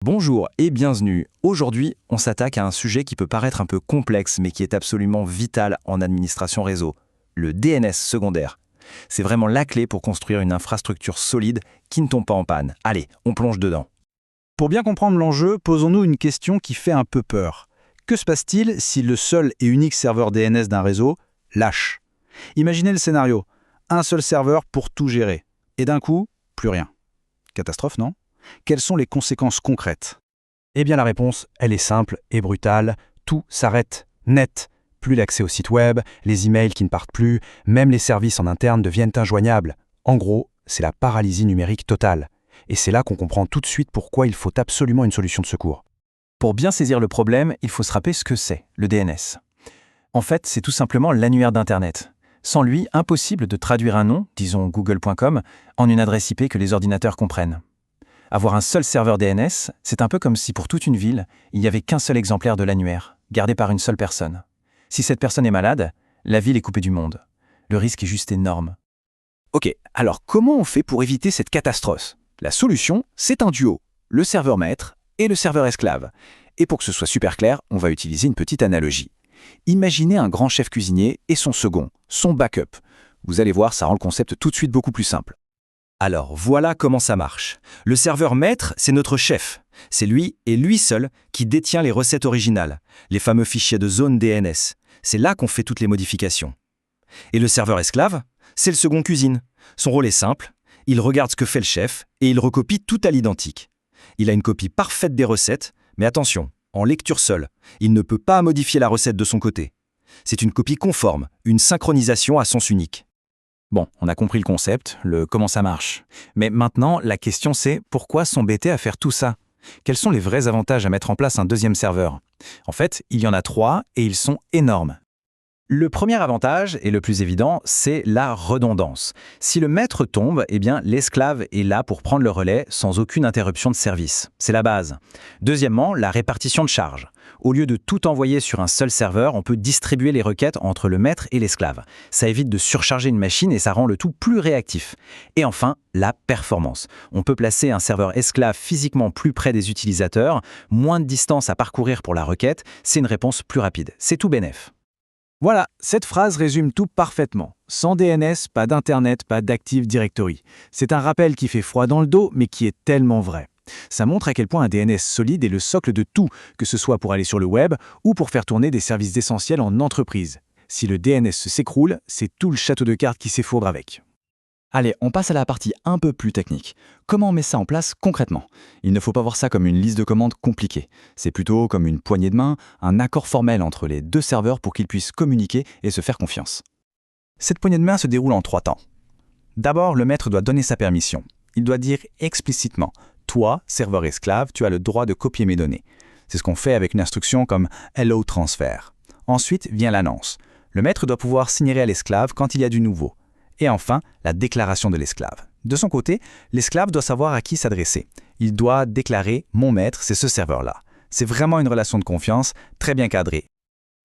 Bonjour et bienvenue. Aujourd'hui, on s'attaque à un sujet qui peut paraître un peu complexe mais qui est absolument vital en administration réseau, le DNS secondaire. C'est vraiment la clé pour construire une infrastructure solide qui ne tombe pas en panne. Allez, on plonge dedans. Pour bien comprendre l'enjeu, posons-nous une question qui fait un peu peur. Que se passe-t-il si le seul et unique serveur DNS d'un réseau lâche? Imaginez le scénario. Un seul serveur pour tout gérer. Et d'un coup, plus rien. Catastrophe, non? Quelles sont les conséquences concrètes? Eh bien la réponse, elle est simple et brutale. Tout s'arrête net. Plus l'accès au site web, les emails qui ne partent plus, même les services en interne deviennent injoignables. En gros, c'est la paralysie numérique totale. Et c'est là qu'on comprend tout de suite pourquoi il faut absolument une solution de secours. Pour bien saisir le problème, il faut se rappeler ce que c'est, le DNS. En fait, c'est tout simplement l'annuaire d'Internet. Sans lui, impossible de traduire un nom, disons google.com, en une adresse IP que les ordinateurs comprennent. Avoir un seul serveur DNS, c'est un peu comme si pour toute une ville, il n'y avait qu'un seul exemplaire de l'annuaire, gardé par une seule personne. Si cette personne est malade, la ville est coupée du monde. Le risque est juste énorme. Ok, alors comment on fait pour éviter cette catastrophe? La solution, c'est un duo, le serveur maître et le serveur esclave. Et pour que ce soit super clair, on va utiliser une petite analogie. Imaginez un grand chef cuisinier et son second, son backup. Vous allez voir, ça rend le concept tout de suite beaucoup plus simple. Alors voilà comment ça marche. Le serveur maître, c'est notre chef. C'est lui et lui seul qui détient les recettes originales, les fameux fichiers de zone DNS. C'est là qu'on fait toutes les modifications. Et le serveur esclave, c'est le second cuisine. Son rôle est simple, il regarde ce que fait le chef et il recopie tout à l'identique. Il a une copie parfaite des recettes, mais attention, en lecture seule, il ne peut pas modifier la recette de son côté. C'est une copie conforme, une synchronisation à sens unique. Bon, on a compris le concept, le comment ça marche. Mais maintenant, la question c'est pourquoi s'embêter à faire tout ça? Quels sont les vrais avantages à mettre en place un deuxième serveur? En fait, il y en a 3 et ils sont énormes. Le premier avantage, et le plus évident, c'est la redondance. Si le maître tombe, eh bien l'esclave est là pour prendre le relais sans aucune interruption de service. C'est la base. Deuxièmement, la répartition de charges. Au lieu de tout envoyer sur un seul serveur, on peut distribuer les requêtes entre le maître et l'esclave. Ça évite de surcharger une machine et ça rend le tout plus réactif. Et enfin, la performance. On peut placer un serveur esclave physiquement plus près des utilisateurs, moins de distance à parcourir pour la requête, c'est une réponse plus rapide. C'est tout bénef. Voilà, cette phrase résume tout parfaitement. Sans DNS, pas d'Internet, pas d'Active Directory. C'est un rappel qui fait froid dans le dos, mais qui est tellement vrai. Ça montre à quel point un DNS solide est le socle de tout, que ce soit pour aller sur le web ou pour faire tourner des services essentiels en entreprise. Si le DNS s'écroule, c'est tout le château de cartes qui s'effondre avec. Allez, on passe à la partie un peu plus technique. Comment on met ça en place concrètement? Il ne faut pas voir ça comme une liste de commandes compliquée. C'est plutôt comme une poignée de main, un accord formel entre les deux serveurs pour qu'ils puissent communiquer et se faire confiance. Cette poignée de main se déroule en 3 temps. D'abord, le maître doit donner sa permission. Il doit dire explicitement « Toi, serveur esclave, tu as le droit de copier mes données ». C'est ce qu'on fait avec une instruction comme « Hello transfer ». Ensuite vient l'annonce. Le maître doit pouvoir signaler à l'esclave quand il y a du nouveau. Et enfin, la déclaration de l'esclave. De son côté, l'esclave doit savoir à qui s'adresser. Il doit déclarer « Mon maître, c'est ce serveur-là ». C'est vraiment une relation de confiance, très bien cadrée.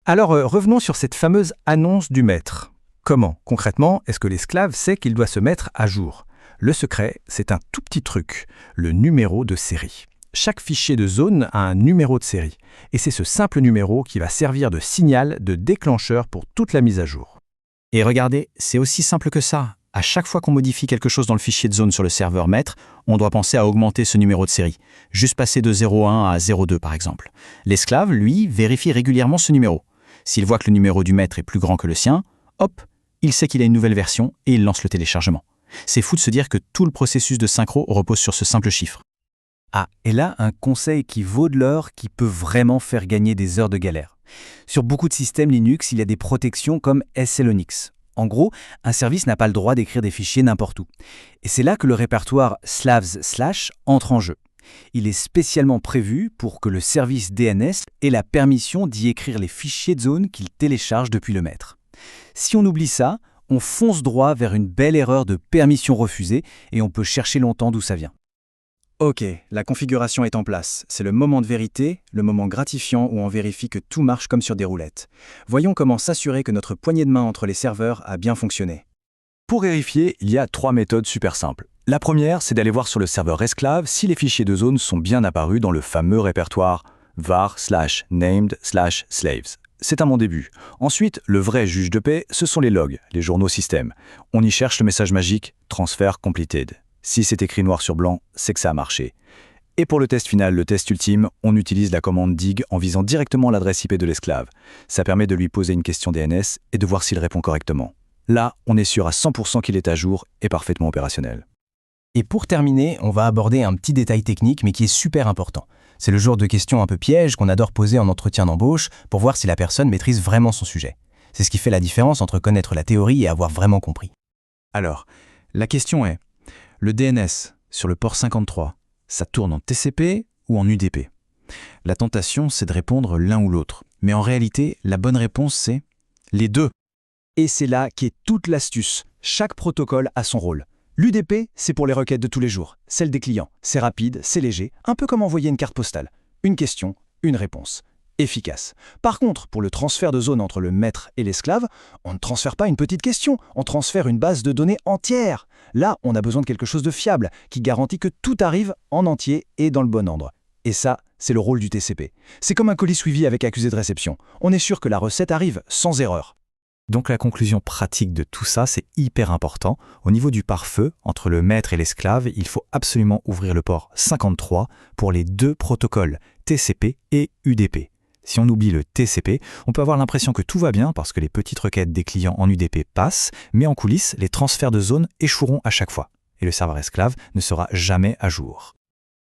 Alors revenons sur cette fameuse annonce du maître. Comment, concrètement, est-ce que l'esclave sait qu'il doit se mettre à jour? Le secret, c'est un tout petit truc, le numéro de série. Chaque fichier de zone a un numéro de série. Et c'est ce simple numéro qui va servir de signal, de déclencheur pour toute la mise à jour. Et regardez, c'est aussi simple que ça. À chaque fois qu'on modifie quelque chose dans le fichier de zone sur le serveur maître, on doit penser à augmenter ce numéro de série. Juste passer de 01 à 02 par exemple. L'esclave, lui, vérifie régulièrement ce numéro. S'il voit que le numéro du maître est plus grand que le sien, hop, il sait qu'il a une nouvelle version et il lance le téléchargement. C'est fou de se dire que tout le processus de synchro repose sur ce simple chiffre. Ah, et là, un conseil qui vaut de l'or, qui peut vraiment faire gagner des heures de galère. Sur beaucoup de systèmes Linux, il y a des protections comme SLOnix. En gros, un service n'a pas le droit d'écrire des fichiers n'importe où. Et c'est là que le répertoire slavs/ entre en jeu. Il est spécialement prévu pour que le service DNS ait la permission d'y écrire les fichiers de zone qu'il télécharge depuis le maître. Si on oublie ça, on fonce droit vers une belle erreur de permission refusée et on peut chercher longtemps d'où ça vient. Ok, la configuration est en place. C'est le moment de vérité, le moment gratifiant où on vérifie que tout marche comme sur des roulettes. Voyons comment s'assurer que notre poignée de main entre les serveurs a bien fonctionné. Pour vérifier, il y a 3 méthodes super simples. La première, c'est d'aller voir sur le serveur esclave si les fichiers de zone sont bien apparus dans le fameux répertoire var/named/slaves. C'est un bon début. Ensuite, le vrai juge de paix, ce sont les logs, les journaux système. On y cherche le message magique « Transfer completed ». Si c'est écrit noir sur blanc, c'est que ça a marché. Et pour le test final, le test ultime, on utilise la commande dig en visant directement l'adresse IP de l'esclave. Ça permet de lui poser une question DNS et de voir s'il répond correctement. Là, on est sûr à 100% qu'il est à jour et parfaitement opérationnel. Et pour terminer, on va aborder un petit détail technique mais qui est super important. C'est le genre de question un peu piège qu'on adore poser en entretien d'embauche pour voir si la personne maîtrise vraiment son sujet. C'est ce qui fait la différence entre connaître la théorie et avoir vraiment compris. Alors, la question est, le DNS sur le port 53, ça tourne en TCP ou en UDP? La tentation, c'est de répondre l'un ou l'autre. Mais en réalité, la bonne réponse, c'est les deux. Et c'est là qu'est toute l'astuce. Chaque protocole a son rôle. L'UDP, c'est pour les requêtes de tous les jours, celle des clients. C'est rapide, c'est léger, un peu comme envoyer une carte postale. Une question, une réponse. Efficace. Par contre, pour le transfert de zone entre le maître et l'esclave, on ne transfère pas une petite question, on transfère une base de données entière. Là, on a besoin de quelque chose de fiable, qui garantit que tout arrive en entier et dans le bon ordre. Et ça, c'est le rôle du TCP. C'est comme un colis suivi avec accusé de réception. On est sûr que la recette arrive sans erreur. Donc la conclusion pratique de tout ça, c'est hyper important. Au niveau du pare-feu, entre le maître et l'esclave, il faut absolument ouvrir le port 53 pour les deux protocoles, TCP et UDP. Si on oublie le TCP, on peut avoir l'impression que tout va bien parce que les petites requêtes des clients en UDP passent, mais en coulisses, les transferts de zone échoueront à chaque fois. Et le serveur esclave ne sera jamais à jour.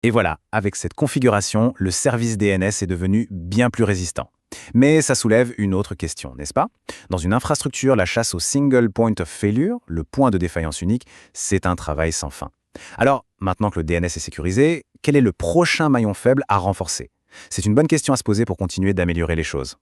Et voilà, avec cette configuration, le service DNS est devenu bien plus résistant. Mais ça soulève une autre question, n'est-ce pas? Dans une infrastructure, la chasse au single point of failure, le point de défaillance unique, c'est un travail sans fin. Alors, maintenant que le DNS est sécurisé, quel est le prochain maillon faible à renforcer? C'est une bonne question à se poser pour continuer d'améliorer les choses.